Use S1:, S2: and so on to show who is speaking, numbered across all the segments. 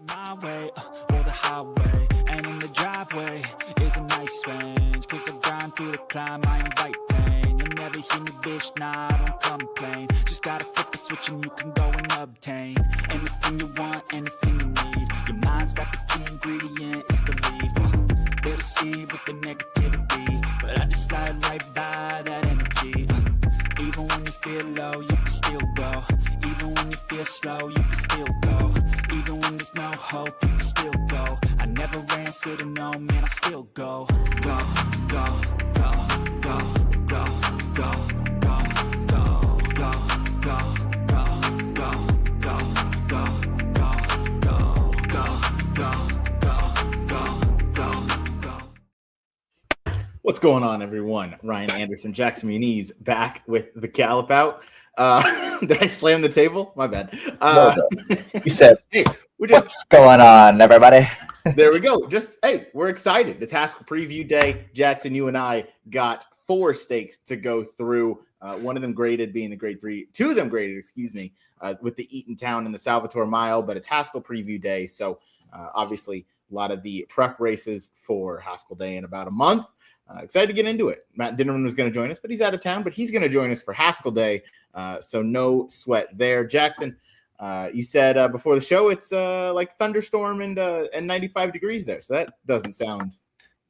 S1: My way, or the highway, and in the driveway is a nice range. Cause I grind through the climb, I invite pain. You'll never hear me, bitch, nah, I don't complain. Just gotta flip the switch and you can go and obtain anything you want, anything you need. Your mind's got the key ingredient, it's belief. They'll deceive with the negativity, but I just slide right by that energy. Even when you feel low, you can still go. Even when you feel slow, you can still go. Even when there's no hope, you can still go. I never answer to no, man, I still go. Go, go, go, go, go, go, go, go, go, go, go, go, go, go, go.
S2: What's going on, everyone? Ryan Anderson, Jackson Muniz, back with the Gallop Out. Did I slam the table? My bad.
S3: You said,
S2: hey,
S3: what's going on, everybody?
S2: There we go. We're excited. It's Haskell Preview Day. Jackson, you and I got 4 stakes to go through. One of them graded being the grade 3. 2 of them graded, with the Eatontown and the Salvator Mile, but it's Haskell Preview Day. So obviously a lot of the prep races for Haskell Day in about a month. Excited to get into it. Matt Dinnerman was going to join us, but he's out of town. But he's going to join us for Haskell Day, so no sweat there. Jackson, you said before the show it's like thunderstorm and 95 degrees there, so that doesn't sound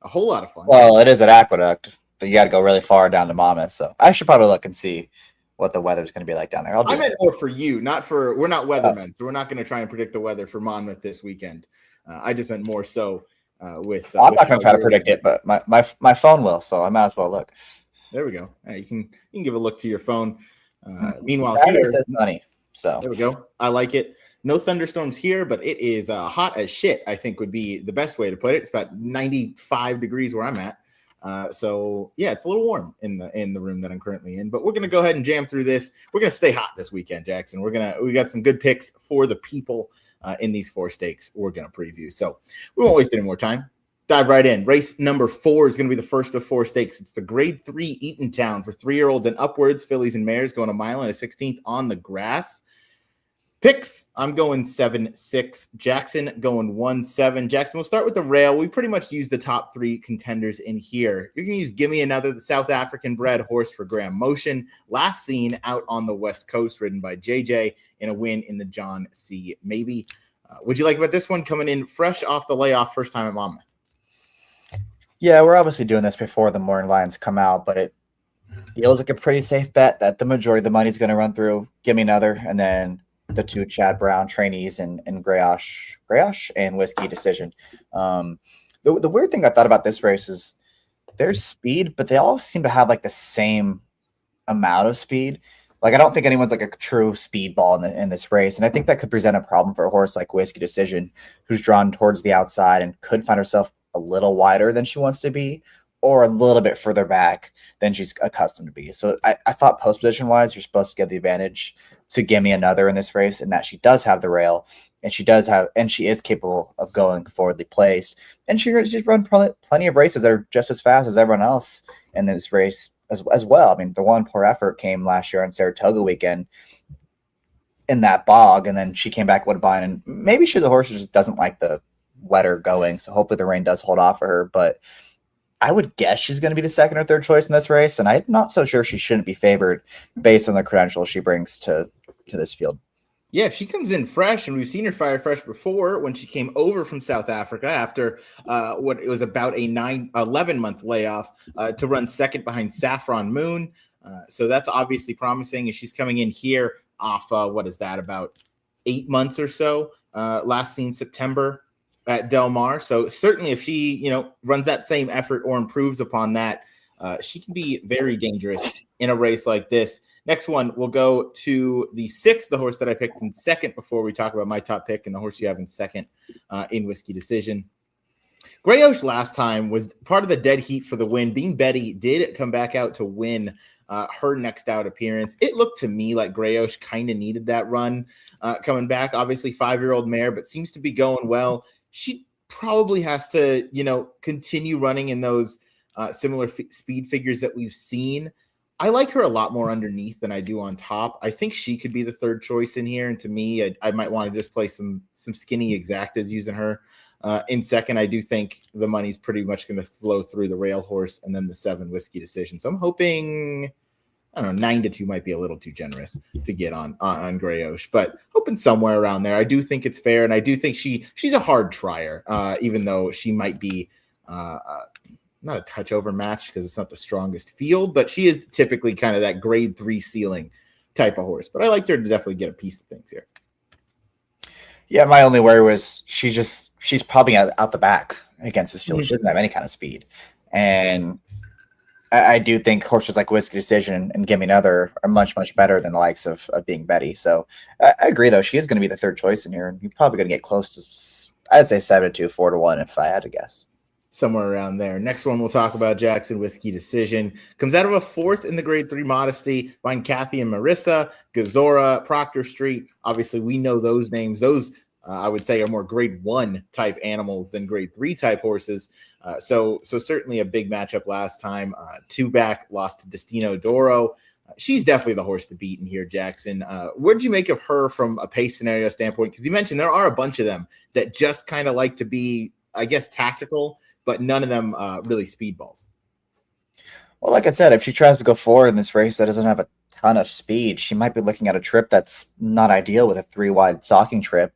S2: a whole lot of fun.
S3: Well, it is at Aqueduct, but you got to go really far down to Monmouth, so I should probably look and see what the weather's going to be like down there.
S2: I meant more for you, not for. We're not weathermen, so we're not going to try and predict the weather for Monmouth this weekend. I just meant more so. I'm not
S3: going to try to predict it, but my phone will, so I might as well look.
S2: There we go. You can give a look to your phone. Meanwhile,
S3: Saturday says sunny, so
S2: there we go. I like it. No thunderstorms here, but it is hot as shit, I think would be the best way to put it. It's about 95 degrees where I'm at. So yeah, it's a little warm in the room that I'm currently in, but we're going to go ahead and jam through this. We're going to stay hot this weekend, Jackson. We got some good picks for the people in these 4 stakes we're going to preview. So we won't waste any more time. Dive right in. Race number 4 is going to be the first of 4 stakes. It's the grade 3 Eatontown for 3-year-olds and upwards. Fillies and mares going a mile and a 16th on the grass. Picks, I'm going 7-6. Jackson going 1-7. Jackson, we'll start with the rail. We pretty much use the top 3 contenders in here. You're going to use Gimme Another, the South African bred horse for Graham Motion. Last seen out on the West Coast, ridden by JJ in a win in the John C. Maybe. What'd you like about this one coming in fresh off the layoff, first time at Monmouth?
S3: Yeah, we're obviously doing this before the morning lines come out, but it feels like a pretty safe bet that the majority of the money is going to run through Gimme Another, and then the 2 Chad Brown trainees and Greyosh and Whiskey Decision. The weird thing I thought about this race is there's speed, but they all seem to have like the same amount of speed. Like, I don't think anyone's like a true speed ball in this race, and I think that could present a problem for a horse like Whiskey Decision, who's drawn towards the outside and could find herself a little wider than she wants to be, or a little bit further back than she's accustomed to be. So I thought post position wise, you're supposed to get the advantage to Gimme Another in this race, and that she does have the rail, and she is capable of going forwardly placed, and she's run plenty of races that are just as fast as everyone else in this race as well. I mean, the one poor effort came last year on Saratoga weekend in that bog, and then she came back with a bind, and maybe she's a horse who just doesn't like the wetter going, so hopefully the rain does hold off for her, but I would guess she's going to be the second or third choice in this race, and I'm not so sure she shouldn't be favored based on the credentials she brings to this field.
S2: Yeah, she comes in fresh, and we've seen her fire fresh before when she came over from South Africa after what it was about a 11-month layoff to run second behind Saffron Moon. So that's obviously promising, and she's coming in here off, about 8 months or so, last seen September at Del Mar. So certainly if she, runs that same effort or improves upon that, she can be very dangerous in a race like this. Next one, we'll go to the 6th, the horse that I picked in second before we talk about my top pick and the horse you have in second in Whiskey Decision. Greyosh last time was part of the dead heat for the win. Being Betty did come back out to win her next out appearance. It looked to me like Greyosh kind of needed that run coming back. Obviously 5-year-old mare, but seems to be going well. She probably has to, continue running in those similar speed figures that we've seen. I like her a lot more underneath than I do on top. I think she could be the third choice in here. And to me, I might want to just play some skinny exactas using her. In second, I do think the money's pretty much going to flow through the rail horse and then the 7 Whiskey Decision. So I'm hoping, I don't know, 9-2 might be a little too generous to get on Grayosh, but hoping somewhere around there. I do think it's fair, and I do think she's a hard trier, even though she might be not a touch over match because it's not the strongest field, but she is typically kind of that grade 3 ceiling type of horse. But I liked her to definitely get a piece of things here.
S3: Yeah, my only worry was she's probably out the back against this field. She doesn't have any kind of speed. And I do think horses like Whiskey Decision and Give Me Another are much, much better than the likes of Being Betty. So I agree, though. She is going to be the third choice in here. And you're probably going to get close to, I'd say 7-2, 4-1 if I had to guess.
S2: Somewhere around there. Next one we'll talk about, Jackson, Whiskey Decision. Comes out of a 4th in the grade 3 Modesty, behind Kathy and Marissa, Gazora, Proctor Street. Obviously, we know those names. Those, I would say, are more grade 1 type animals than grade 3 type horses. So certainly a big matchup last time. 2 back, lost to Destino Doro. She's definitely the horse to beat in here, Jackson. What did you make of her from a pace scenario standpoint? Because you mentioned there are a bunch of them that just kind of like to be, I guess, tactical, but none of them really speedballs.
S3: Well, like I said, if she tries to go forward in this race that doesn't have a ton of speed, she might be looking at a trip that's not ideal with a 3-wide stalking trip.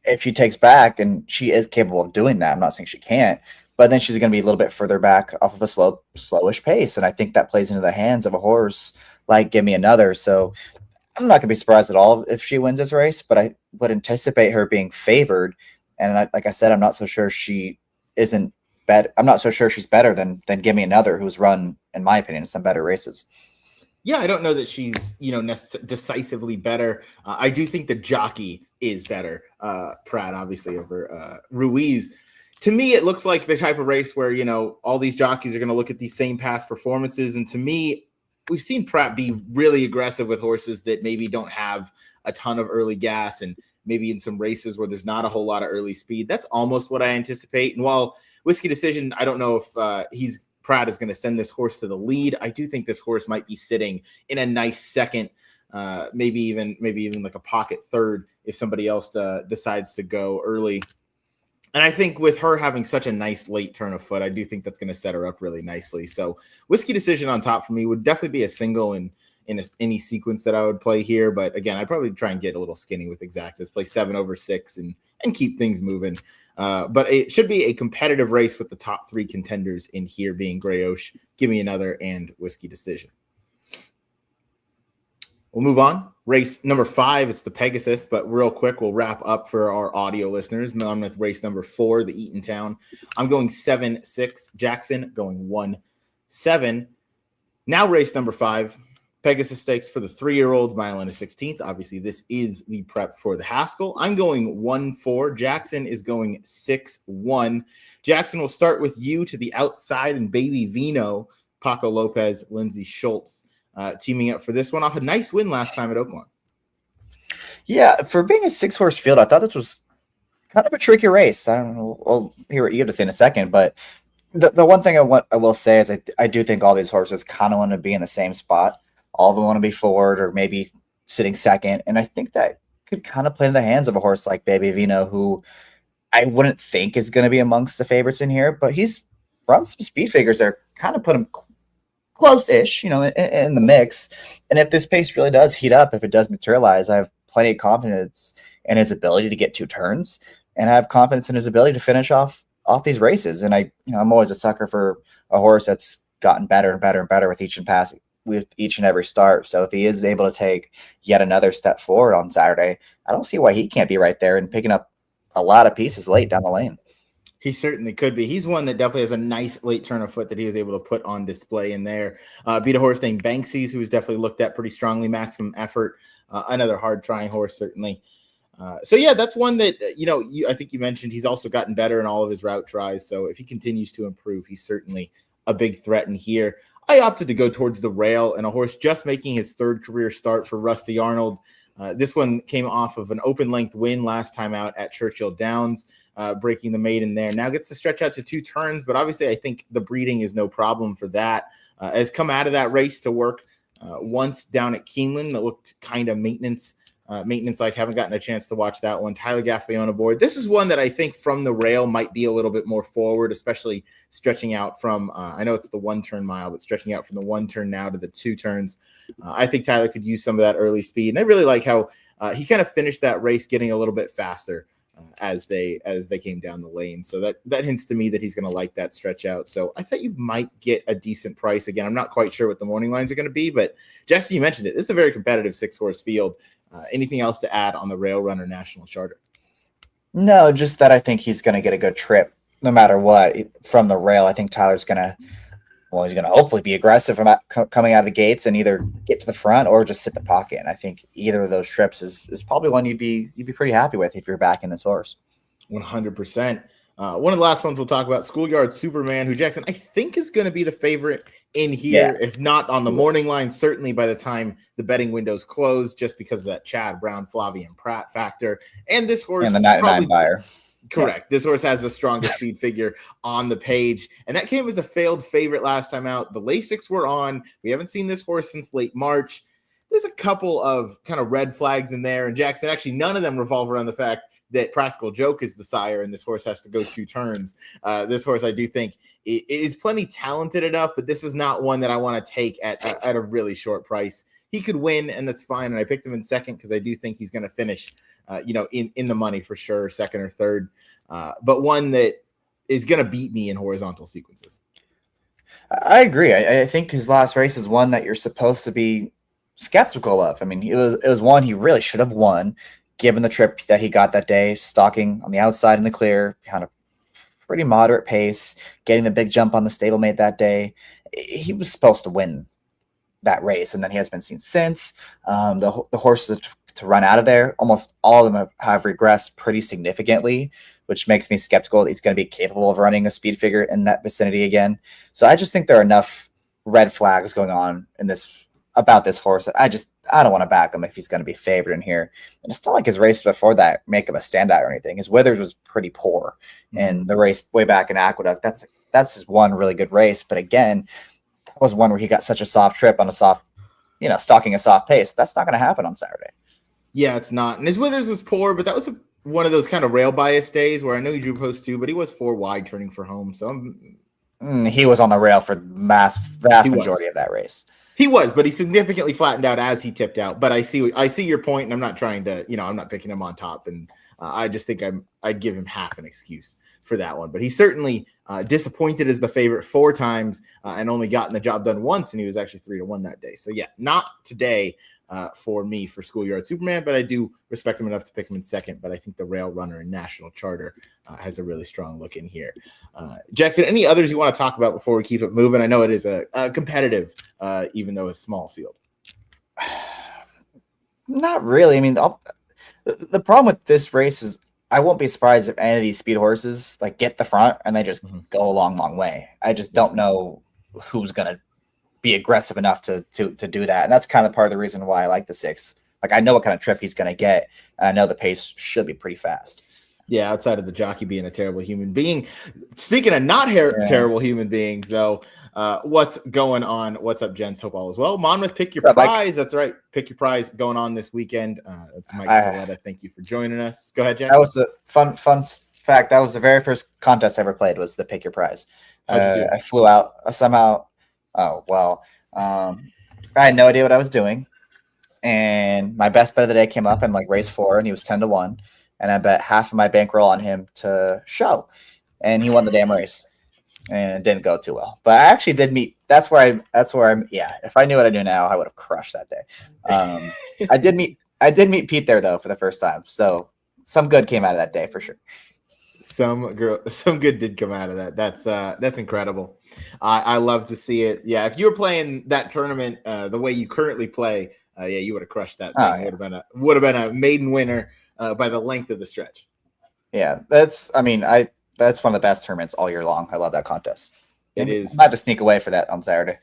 S3: If she takes back, and she is capable of doing that, I'm not saying she can't, but then she's going to be a little bit further back off of a slowish pace. And I think that plays into the hands of a horse like Give Me Another. So I'm not going to be surprised at all if she wins this race, but I would anticipate her being favored. And like I said, I'm not so sure she isn't better. I'm not so sure she's better than Give Me Another, who's run, in my opinion, some better races.
S2: Yeah, I don't know that she's, decisively better. I do think the jockey is better. Pratt, obviously, over Ruiz. To me, it looks like the type of race where, all these jockeys are going to look at these same past performances. And to me, we've seen Pratt be really aggressive with horses that maybe don't have a ton of early gas, and maybe in some races where there's not a whole lot of early speed. That's almost what I anticipate. And while Whiskey Decision, I don't know if Pratt is going to send this horse to the lead. I do think this horse might be sitting in a nice second, maybe even like a pocket third if somebody else decides to go early. And I think with her having such a nice late turn of foot, I do think that's going to set her up really nicely. So Whiskey Decision on top for me would definitely be a single in any sequence that I would play here. But again, I'd probably try and get a little skinny with exactas, play 7 over 6 and keep things moving. But it should be a competitive race with the top 3 contenders in here being Grayosh, Give Me Another, and Whiskey Decision. We'll move on. Race number 5, it's the Pegasus, but real quick, we'll wrap up for our audio listeners. Monmouth race number 4, the Eatontown. I'm going 7-6. Jackson going 1-7. Now race number 5, Pegasus Stakes for the 3-year-olds, mile and a 16th. Obviously, this is the prep for the Haskell. I'm going 1-4. Jackson is going 6-1. Jackson will start with you to the outside and Baby Vino, Paco Lopez, Lindsay Schultz, teaming up for this one off a nice win last time at Oaklawn.
S3: Yeah, for being a 6-horse field, I thought this was kind of a tricky race. I don't know. I'll hear what you have to say in a second, but the one thing I will say is I do think all these horses kind of want to be in the same spot. All of them want to be forward or maybe sitting second. And I think that could kind of play in the hands of a horse like Baby Vino, who I wouldn't think is going to be amongst the favorites in here, but he's run some speed figures that kind of put him close-ish, in the mix. And if this pace really does heat up, if it does materialize, I have plenty of confidence in his ability to get 2 turns, and I have confidence in his ability to finish off these races. And I'm always a sucker for a horse that's gotten better and better and better with each and every start. So if he is able to take yet another step forward on Saturday, I don't see why he can't be right there and picking up a lot of pieces late down the lane.
S2: He certainly could be. He's one that definitely has a nice late turn of foot that he was able to put on display in there. Beat a horse named Banksy's, who was definitely looked at pretty strongly, maximum effort. Another hard trying horse, certainly. So yeah, that's one that, I think you mentioned he's also gotten better in all of his route tries. So if he continues to improve, he's certainly a big threat in here. I opted to go towards the rail and a horse just making his 3rd career start for Rusty Arnold. This one came off of an open length win last time out at Churchill Downs, breaking the maiden there. Now gets to stretch out to 2 turns, but obviously I think the breeding is no problem for that. Has come out of that race to work once down at Keeneland that looked kind of maintenance like. Haven't gotten a chance to watch that one. Tyler Gaffalione aboard. This is one that I think from the rail might be a little bit more forward, especially stretching out from I know it's the 1-turn mile, but stretching out from the 1 turn now to the 2 turns. I think Tyler could use some of that early speed, and I really like how he kind of finished that race getting a little bit faster as they came down the lane. So that hints to me that he's going to like that stretch out. So I thought you might get a decent price. Again, I'm not quite sure what the morning lines are going to be, but Jackson, you mentioned it. This is a very competitive 6-horse field. Anything else to add on the Rail Runner National Charter?
S3: No, just that I think he's going to get a good trip no matter what from the rail. I think Tyler's going to, he's going to hopefully be aggressive from coming out of the gates and either get to the front or just sit the pocket. And I think either of those trips is probably one you'd be pretty happy with if you're backing this horse.
S2: 100%. One of the last ones we'll talk about, Schoolyard Superman, who Jackson I think is going to be the favorite in here, if not on the morning line, certainly by the time the betting windows close, just because of that Chad Brown, Flavian Pratt factor. And this horse,
S3: and the 99 buyer.
S2: Correct. Yeah. This horse has the strongest speed figure on the page, and that came as a failed favorite last time out. The Lasix were on. We haven't seen this horse since late March. There's a couple of kind of red flags in there, and Jackson, actually none of them revolve around the fact that Practical Joke is the sire and this horse has to go 2 turns. This horse, I do think, is plenty talented enough, but this is not one that I want to take at a really short price. He could win, and that's fine. And I picked him in second because I do think he's going to finish, in the money for sure, second or third. But one that is going to beat me in horizontal sequences.
S3: I agree. I think his last race is one that you're supposed to be skeptical of. I mean, it was one he really should have won, given the trip that he got that day, stalking on the outside in the clear, kind of pretty moderate pace, getting the big jump on the stablemate that day. He was supposed to win that race, and then he has been seen since. The horses to run out of there, almost all of them have regressed pretty significantly, which makes me skeptical that he's going to be capable of running a speed figure in that vicinity again. So I just think there are enough red flags going on about this horse that I don't want to back him if he's going to be favored in here. And it's not like his race before that make him a standout or anything. His Withers was pretty poor, and the race way back in Aqueduct, that's his one really good race. But again, that was one where he got such a soft trip on a soft, stalking a soft pace. That's not going to happen on Saturday.
S2: Yeah, it's not. And his Withers was poor, but that was one of those kind of rail bias days where I know he drew post 2, but he was 4 wide turning for home. So
S3: he was on the rail for vast majority of that race.
S2: He was, but he significantly flattened out as he tipped out. But I see your point, and I'm not trying to, I'm not picking him on top. And I just think I'd give him half an excuse for that one. But he's certainly disappointed as the favorite 4 times and only gotten the job done once, and he was actually 3-1 that day. So yeah, not today for me for Schoolyard Superman, but I do respect him enough to pick him in second. But I think the Rail Runner and National Charter has a really strong look in here. Jackson, any others you want to talk about before we keep it moving? I know it is a competitive, even though a small field.
S3: Not really. I mean, the problem with this race is I won't be surprised if any of these speed horses get the front and they just go a long way. I just don't know who's going to be aggressive enough to do that. And that's kind of part of the reason why I like the 6. I know what kind of trip he's going to get, and I know the pace should be pretty fast.
S2: Yeah, outside of the jockey being a terrible human being. Speaking of not terrible human beings, though, what's going on? What's up, gents? Hope all is well. Monmouth, pick your prize. Mike? That's right. Pick your prize going on this weekend. That's Mike Saletta. Thank you for joining us. Go ahead, Jack.
S3: That was the fun fact. That was the very first contest I ever played, was the pick your prize. I flew out somehow. Oh, well, I had no idea what I was doing. And my best bet of the day came up in race 4, and he was 10-1. And I bet half of my bankroll on him to show. And he won the damn race. And it didn't go too well. But I actually did meet. That's where I'm. Yeah, if I knew what I do now, I would have crushed that day. I did meet Pete there, though, for the first time. So some good came out of that day for sure.
S2: Some good did come out of that. That's incredible. I love to see it. Yeah, if you were playing that tournament the way you currently play, you would have crushed that thing. Would have been a maiden winner by the length of the stretch.
S3: Yeah, that's one of the best tournaments all year long. I love that contest.
S2: It is.
S3: I have to sneak away for that on Saturday.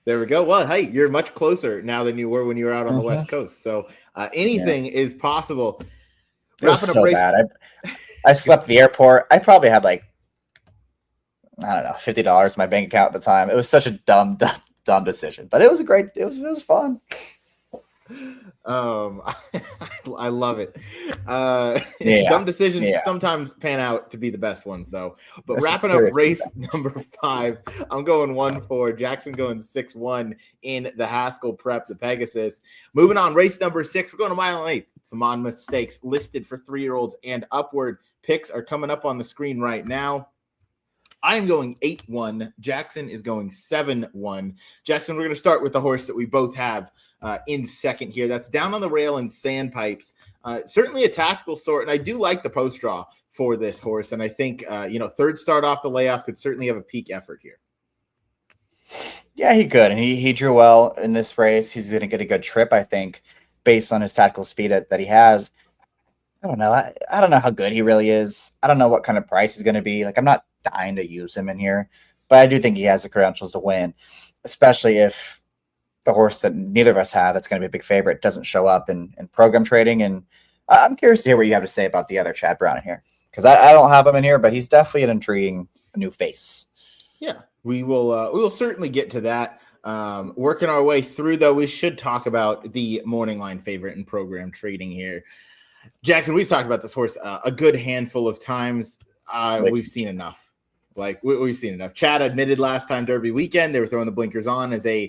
S2: There we go. Well, hey, you're much closer now than you were when you were out on the West Coast. So anything is possible.
S3: It was so bad. I slept at the airport. I probably had $50 in my bank account at the time. It was such a dumb dumb decision, but it was it was fun.
S2: I love it.
S3: Yeah.
S2: Dumb decisions
S3: Yeah.
S2: sometimes pan out to be the best ones, though. But
S3: This is
S2: wrapping up
S3: true.
S2: race number 5, I'm going 1-4. Jackson going 6-1 in the Haskell Prep, the Pegasus. Moving on, race number 6, we're going to mile and 8. It's the Monmouth Stakes, listed for 3-year-olds and upward. Picks are coming up on the screen right now. I'm going 8-1. Jackson is going 7-1. Jackson, we're going to start with the horse that we both have in second here. That's Down on the Rail and Sandpipes. Certainly a tactical sort, and I do like the post draw for this horse. And I think, third start off the layoff could certainly have a peak effort here.
S3: Yeah, he could, and he drew well in this race. He's going to get a good trip, I think, based on his tactical speed that he has. I don't know. I don't know how good he really is. I don't know what kind of price he's going to be. Like, I'm not dying to use him in here, but I do think he has the credentials to win, especially if the horse that neither of us have, that's going to be a big favorite, doesn't show up in program trading. And I'm curious to hear what you have to say about the other Chad Brown in here, because I don't have him in here, but he's definitely an intriguing new face.
S2: Yeah, we will certainly get to that. Working our way through, though, we should talk about the morning line favorite in program trading here. Jackson, we've talked about this horse a good handful of times. We've seen enough. We've seen enough. Chad admitted last time Derby weekend they were throwing the blinkers on as a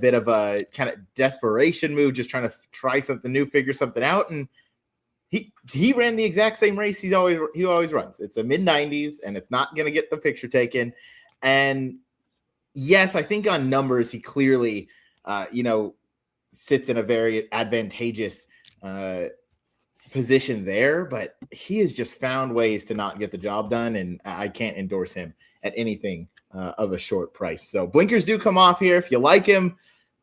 S2: bit of a kind of desperation move, just trying to try something new, figure something out. And he ran the exact same race he always runs. It's a mid-90s, and it's not going to get the picture taken. And yes, I think on numbers he clearly, sits in a very advantageous position there, but he has just found ways to not get the job done, and I can't endorse him at anything of a short price. So blinkers do come off here. If you like him,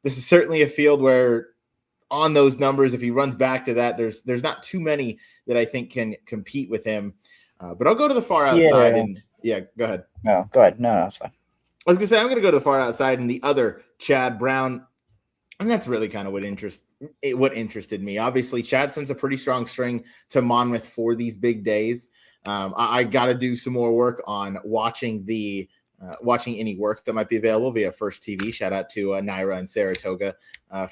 S2: this is certainly a field where on those numbers, if he runs back to that, there's not too many that I think can compete with him. But I'll go to the far outside. Go ahead.
S3: No, go ahead. No, it's fine.
S2: I was gonna say I'm gonna go to the far outside and the other Chad Brown. And that's really kind of what interested me. Obviously, Chad sends a pretty strong string to Monmouth for these big days. I got to do some more work on watching any work that might be available via First TV. Shout out to Naira and Saratoga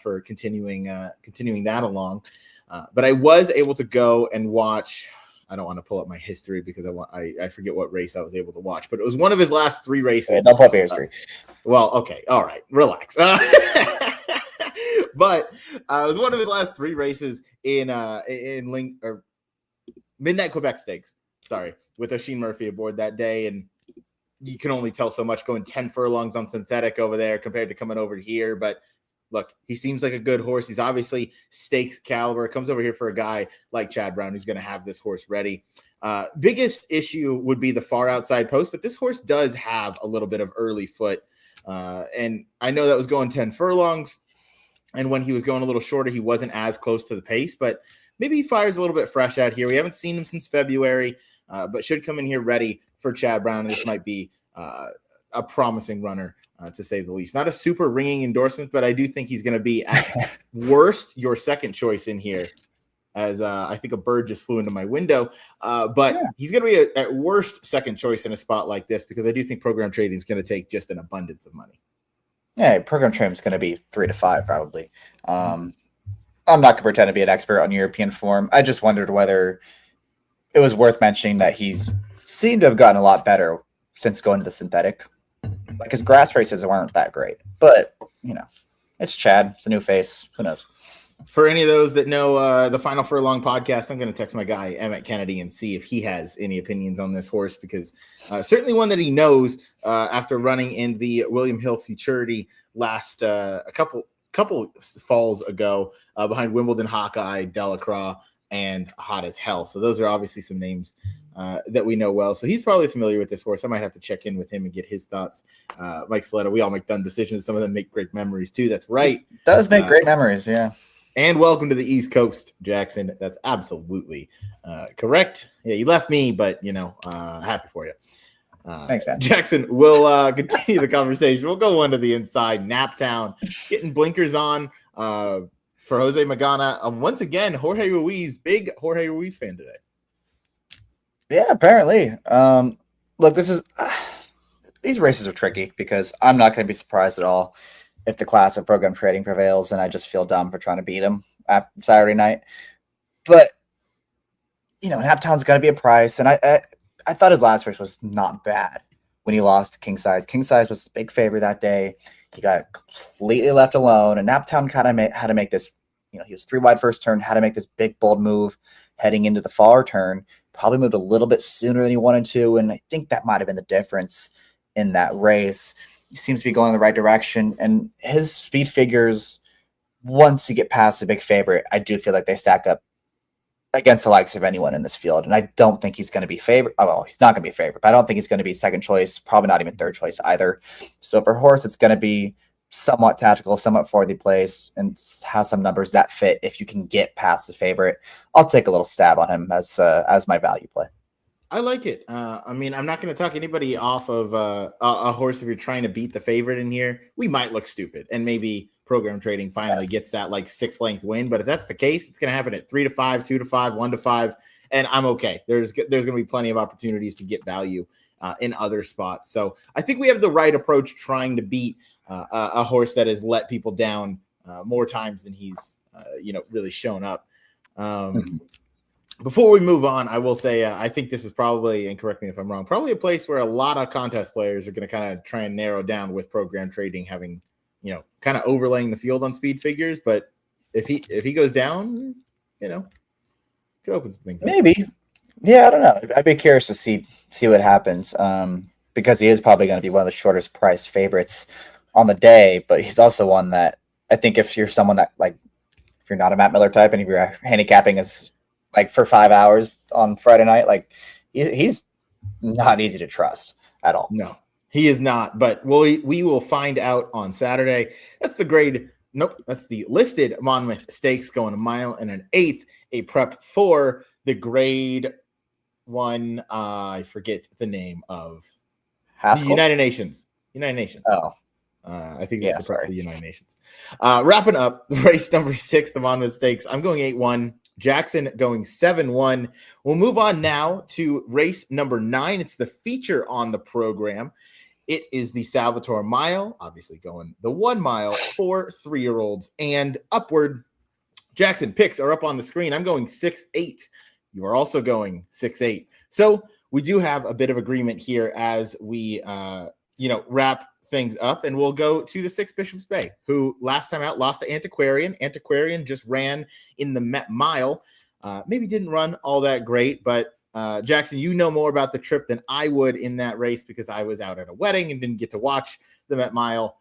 S2: for continuing that along. But I was able to go and watch. I don't want to pull up my history because I forget what race I was able to watch, but it was one of his last 3 races.
S3: Okay, don't pull up your history.
S2: Well, okay, all right, relax. But it was one of his last 3 races in Midnight Quebec Stakes. Sorry, with Oisin Murphy aboard that day, and you can only tell so much going 10 furlongs on synthetic over there compared to coming over here. But look, he seems like a good horse. He's obviously stakes caliber. Comes over here for a guy like Chad Brown who's going to have this horse ready. Biggest issue would be the far outside post, but this horse does have a little bit of early foot. And I know that was going 10 furlongs. And when he was going a little shorter, he wasn't as close to the pace, but maybe he fires a little bit fresh out here. We haven't seen him since February, but should come in here ready for Chad Brown. And this might be a promising runner, to say the least. Not a super ringing endorsement, but I do think he's going to be at worst your second choice in here, as I think a bird just flew into my window. He's going to be at worst second choice in a spot like this, because I do think program trading is going to take just an abundance of money.
S3: Yeah, program trading is going to be 3 to 5 probably. I'm not going to pretend to be an expert on European form. I just wondered whether it was worth mentioning that he's seemed to have gotten a lot better since going to the synthetic. Like, his grass races weren't that great, but it's Chad. It's a new face. Who knows?
S2: For any of those that know the Final Furlong podcast, I'm going to text my guy Emmett Kennedy and see if he has any opinions on this horse, because certainly one that he knows after running in the William Hill Futurity last a couple falls ago behind Wimbledon Hawkeye, Delacroix, and Hot as Hell. So those are obviously some names that we know well. So he's probably familiar with this horse. I might have to check in with him and get his thoughts. Mike Saletta, we all make dumb decisions. Some of them make great memories too. That's right.
S3: It does make great memories, yeah.
S2: And welcome to the East Coast, Jackson. That's absolutely correct. Yeah, you left me, but happy for you.
S3: Thanks, man.
S2: Jackson, we'll continue the conversation. We'll go on to the inside. Naptown, getting blinkers on for Jose Magana. Once again, Jorge Ruiz, big Jorge Ruiz fan today.
S3: Yeah, apparently. Look, this is these races are tricky because I'm not going to be surprised at all if the class of program trading prevails, and I just feel dumb for trying to beat him after Saturday night. But Naptown's got to be a price, and I thought his last race was not bad when he lost to King Size. King Size was the big favorite that day. He got completely left alone, and Naptown kind of had to make this. He was 3 wide first turn, had to make this big bold move heading into the far turn. Probably moved a little bit sooner than he wanted to, and I think that might have been the difference in that race. He seems to be going in the right direction, and his speed figures, once you get past the big favorite, I do feel like they stack up against the likes of anyone in this field. And I don't think he's going to be favored. Oh, well, he's not going to be favored, but I don't think he's going to be second choice, probably not even third choice either. So for horse, it's going to be somewhat tactical, somewhat for the place, and has some numbers that fit. If you can get past the favorite, I'll take a little stab on him as my value play.
S2: I like it. I mean, I'm not going to talk anybody off of a horse if you're trying to beat the favorite in here. We might look stupid, and maybe program trading finally gets that like 6-length win. But if that's the case, it's going to happen at 3-5, 2-5, 1-5, and I'm okay. There's going to be plenty of opportunities to get value in other spots. So I think we have the right approach trying to beat a horse that has let people down more times than he's really shown up. Before we move on, I will say I think this is probably, and correct me if I'm wrong, probably a place where a lot of contest players are going to kind of try and narrow down with program trading, having kind of overlaying the field on speed figures. But if he goes down, could open some things.
S3: Maybe, yeah, I don't know. I'd be curious to see what happens because he is probably going to be one of the shortest priced favorites on the day. But he's also one that I think if you're someone that if you're not a Matt Miller type and if you're handicapping as for 5 hours on Friday night, he's not easy to trust at all.
S2: No, he is not. But we will find out on Saturday. That's the grade. Nope, that's the listed Monmouth Stakes going a mile and an eighth. A prep for the grade 1. I forget the name of
S3: Haskell?
S2: United Nations.
S3: Oh,
S2: I think it's the prep for the United Nations. Wrapping up race number 6, the Monmouth Stakes. I'm going 8-1. Jackson going 7-1. We'll move on now to race number 9. It's the feature on the program. It is the Salvator Mile, obviously going the 1 mile for 3-year-olds and upward. Jackson picks are up on the screen. I'm going 6-8. You are also going 6-8. So we do have a bit of agreement here as we, wrap things up, and we'll go to the 6 Bishops Bay, who last time out lost to Antiquarian. Antiquarian just ran in the Met Mile. Maybe didn't run all that great, but Jackson, you know more about the trip than I would in that race because I was out at a wedding and didn't get to watch the Met Mile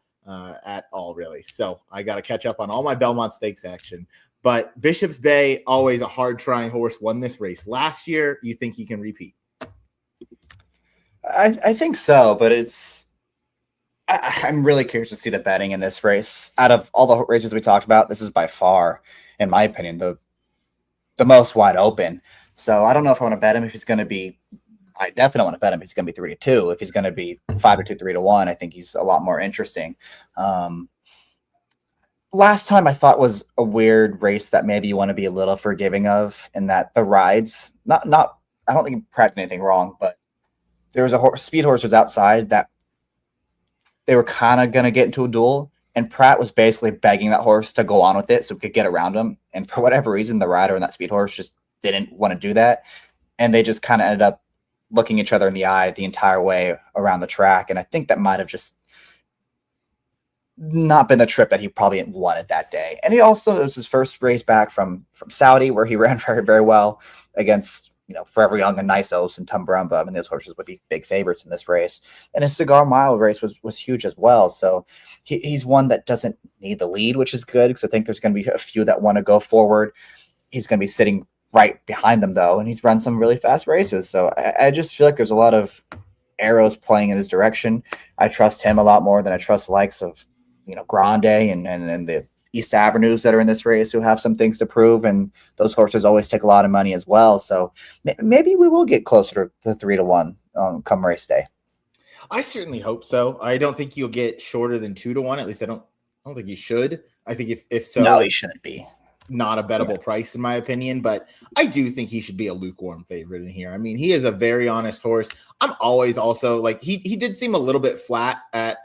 S2: at all, really. So I got to catch up on all my Belmont Stakes action. But Bishops Bay, always a hard-trying horse, won this race last year. You think he can repeat?
S3: I think so, but I'm really curious to see the betting in this race. Out of all the races we talked about, this is by far, in my opinion, the most wide open. So I don't know if I want to bet him if he's going to be. I definitely want to bet him if he's going to be 3-2. If he's going to be 5-2, 3-1, I think he's a lot more interesting. Last time I thought was a weird race that maybe you want to be a little forgiving of, in that the rides, not. I don't think Pratt did anything wrong, but there was a speed horse was outside that they were kind of going to get into a duel, and Pratt was basically begging that horse to go on with it so we could get around him. And for whatever reason, the rider and that speed horse just didn't want to do that. And they just kind of ended up looking each other in the eye the entire way around the track. And I think that might have just not been the trip that he probably wanted that day. And it was his first race back from Saudi, where he ran very, very well against, Forever Young and Nisos and Tumbarumba. I mean, those horses would be big favorites in this race. And his Cigar Mile race was huge as well. So he's one that doesn't need the lead, which is good, because I think there's going to be a few that want to go forward. He's going to be sitting right behind them, though, and he's run some really fast races. So I just feel like there's a lot of arrows playing in his direction. I trust him a lot more than I trust the likes of, Grande and the East Avenues that are in this race, who have some things to prove, and those horses always take a lot of money as well. So maybe we will get closer to 3-1 come race day.
S2: I certainly hope so. I don't think you'll get shorter than 2-1. At least I don't think you should. I think if so,
S3: no, he shouldn't be.
S2: not a bettable price in my opinion, but I do think he should be a lukewarm favorite in here. I mean, he is a very honest horse. I'm always also like he did seem a little bit flat at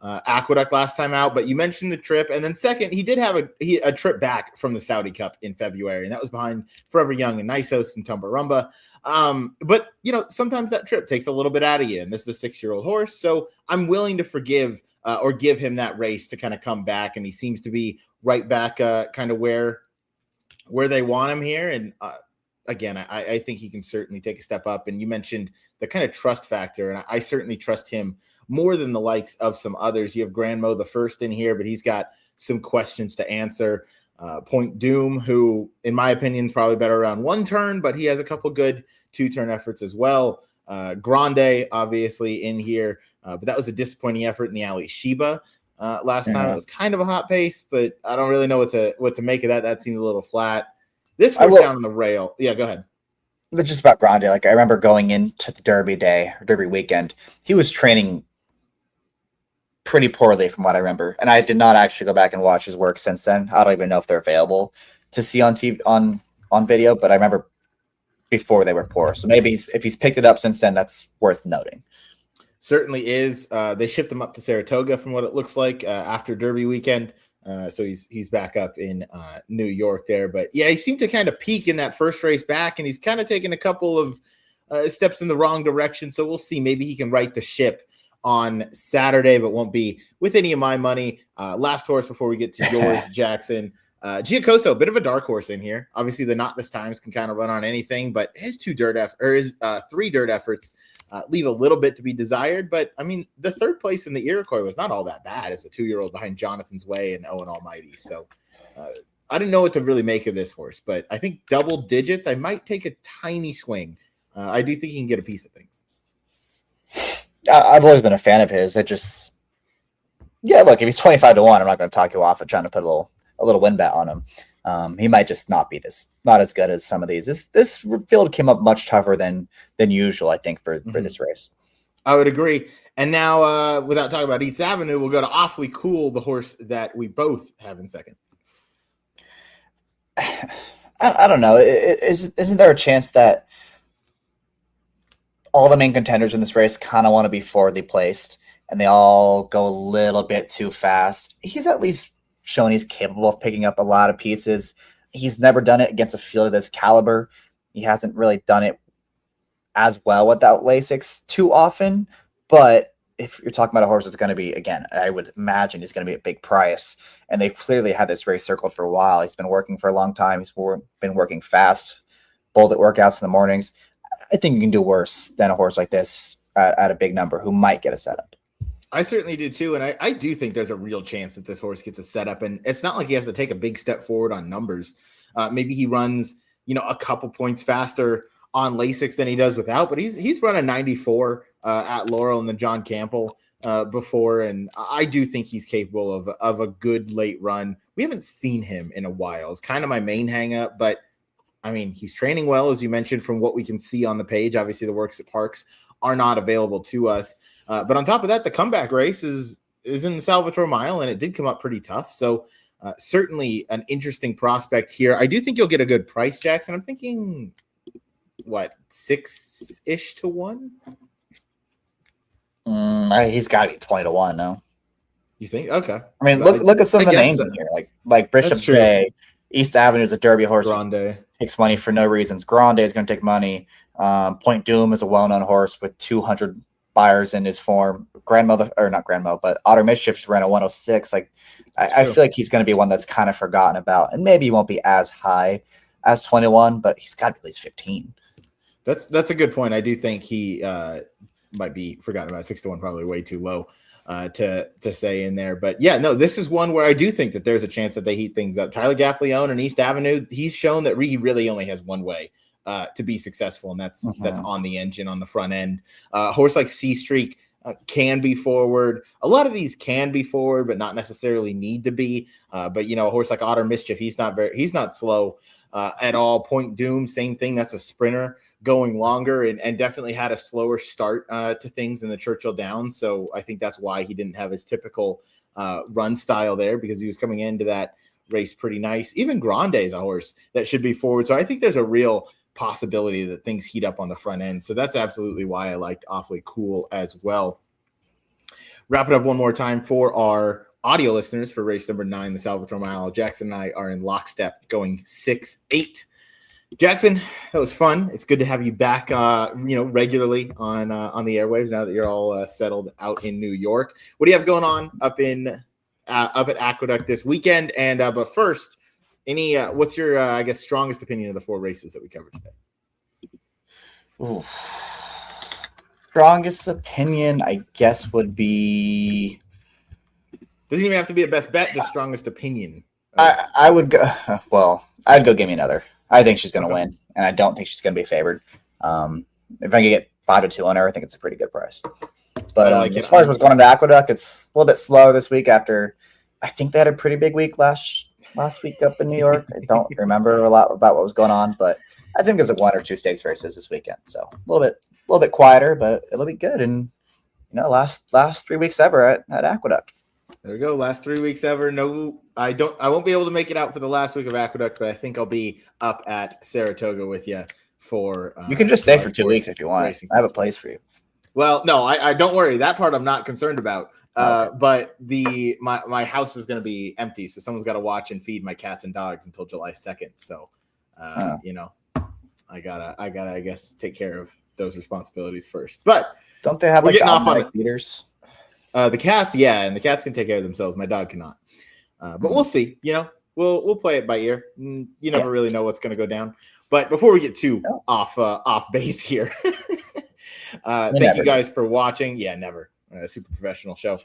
S2: Aqueduct last time out, but you mentioned the trip, and then second, he did have a trip back from the Saudi Cup in February, and that was behind Forever Young and Nisos and Tumbarumba. But sometimes that trip takes a little bit out of you, and this is a 6-year-old horse, so I'm willing to forgive or give him that race to kind of come back, and he seems to be right back kind of where they want him here. And again, I think he can certainly take a step up. And you mentioned the kind of trust factor, and I certainly trust him more than the likes of some others. You have Grandmo the first in here, but he's got some questions to answer. Point Doom, who in my opinion is probably better around 1 turn, but he has a couple good 2-turn efforts as well. Grande obviously in here, but that was a disappointing effort in the Alley Sheba last time. It was kind of a hot pace, but I don't really know what to make of that. That seemed a little flat. This horse down on the rail. Yeah, go ahead.
S3: Just about Grande, like I remember going into the Derby weekend, he was training pretty poorly from what I remember, and I did not actually go back and watch his work since then. I don't even know if they're available to see on TV on video, but I remember before they were poor. So maybe if he's picked it up since then, that's worth noting.
S2: Certainly is. They shipped him up to Saratoga from what it looks like after Derby weekend. So he's back up in New York there. But yeah, he seemed to kind of peak in that first race back, and he's kind of taken a couple of steps in the wrong direction. So we'll see. Maybe he can right the ship on Saturday, but won't be with any of my money. Last horse before we get to yours, Jackson. Giacoso, a bit of a dark horse in here. Obviously, the Not This Times can kind of run on anything, but his 3 dirt efforts leave a little bit to be desired. But I mean, the 3rd place in the Iroquois was not all that bad as a 2-year-old behind Jonathan's Way and Owen Almighty. So I didn't know what to really make of this horse, but I think double digits, I might take a tiny swing. I do think he can get a piece of things.
S3: I've always been a fan of his. Look, if he's 25 to 1, I'm not going to talk you off of trying to put a little win bet on him. He might just not as good as some of these. This field came up much tougher than usual, I think, for this race.
S2: I would agree. And now, without talking about East Avenue, we'll go to Awfully Cool, the horse that we both have in second.
S3: I don't know. Isn't there a chance that all the main contenders in this race kind of want to be forwardly placed, and they all go a little bit too fast? He's at least shown he's capable of picking up a lot of pieces. He's never done it against a field of this caliber. He hasn't really done it as well without Lasix too often. But if you're talking about a horse that's going to be, again, I would imagine he's going to be a big price. And they clearly had this race circled for a while. He's been working for a long time. He's been working fast, bold at workouts in the mornings. I think you can do worse than a horse like this at a big number who might get a setup.
S2: I certainly do too, and I do think there's a real chance that this horse gets a setup, and it's not like he has to take a big step forward on numbers. Maybe he runs, a couple points faster on Lasix than he does without, but he's run a 94 at Laurel and then John Campbell before, and I do think he's capable of a good late run. We haven't seen him in a while. It's kind of my main hang up, but I mean, he's training well, as you mentioned, from what we can see on the page. Obviously, the works at Parks are not available to us. But on top of that, the comeback race is in the Salvator Mile, and it did come up pretty tough. So certainly an interesting prospect here. I do think you'll get a good price, Jackson. I'm thinking, 6-ish to 1?
S3: He's got to be 20 to 1, no?
S2: You think? Okay.
S3: I mean, look at some of the names in here, like Bishop Bay, East Avenue is a Derby horse.
S2: Grande
S3: takes money for no reasons. Grande is going to take money. Point Doom is a well-known horse with 200 buyers in his form. But Otter Mischief ran a 106. I feel like he's going to be one that's kind of forgotten about, and maybe he won't be as high as 21, but he's got to be at least 15.
S2: That's a good point. I do think he might be forgotten about. 6 to 1, probably way too low to say in there. But yeah, no, this is one where I do think that there's a chance that they heat things up. Tyler Gaffleone and East Avenue, he's shown that he really only has one way to be successful, and that's on the engine on the front end. Horse like C Streak can be forward. A lot of these can be forward, but not necessarily need to be. But a horse like Otter Mischief, he's not slow at all. Point Doom, same thing. That's a sprinter going longer and definitely had a slower start to things in the Churchill Downs. So I think that's why he didn't have his typical run style there, because he was coming into that race pretty nice. Even Grande is a horse that should be forward. So I think there's a real possibility that things heat up on the front end. So that's absolutely why I liked Awfully Cool as well. Wrap it up one more time for our audio listeners for race number 9, the Salvator Mile. Jackson and I are in lockstep going 6-8. Jackson, that was fun. It's good to have you back, regularly on the airwaves now that you're all settled out in New York. What do you have going on up at Aqueduct this weekend? And but first, what's your strongest opinion of the 4 races that we covered today?
S3: Ooh. Strongest opinion, I guess, would be.
S2: Doesn't even have to be a best bet. Just strongest opinion.
S3: I would go. Well, I'd go give me another. I think she's going to win, and I don't think she's going to be favored. If I can get 5-2 on her, I think it's a pretty good price. But as far as what's going on to Aqueduct, it's a little bit slow this week after I think they had a pretty big week last week up in New York. I don't remember a lot about what was going on, but I think there's 1 or 2 stakes races this weekend. So a little bit quieter, but it'll be good. And last 3 weeks ever at Aqueduct.
S2: There we go. Last 3 weeks ever. No, I won't be able to make it out for the last week of Aqueduct, but I think I'll be up at Saratoga with you for.
S3: You can just stay for 2 weeks if you want. I have a place for you.
S2: Well, no, I don't worry. That part I'm not concerned about.
S3: Okay.
S2: But my house is going to be empty, so someone's got to watch and feed my cats and dogs until July 2nd. So, I gotta, I guess, take care of those responsibilities first. But
S3: don't they have
S2: getting off on
S3: feeders?
S2: The cats, yeah, and the cats can take care of themselves. My dog cannot. But we'll see. We'll play it by ear. You never really know what's going to go down. But before we get too off base here, thank you guys for watching. Yeah, never. Super professional show.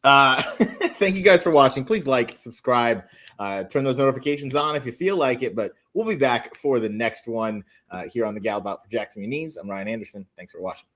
S2: Thank you guys for watching. Please like, subscribe, turn those notifications on if you feel like it. But we'll be back for the next one here on the Gallop Out for Jackson Muniz. I'm Ryan Anderson. Thanks for watching.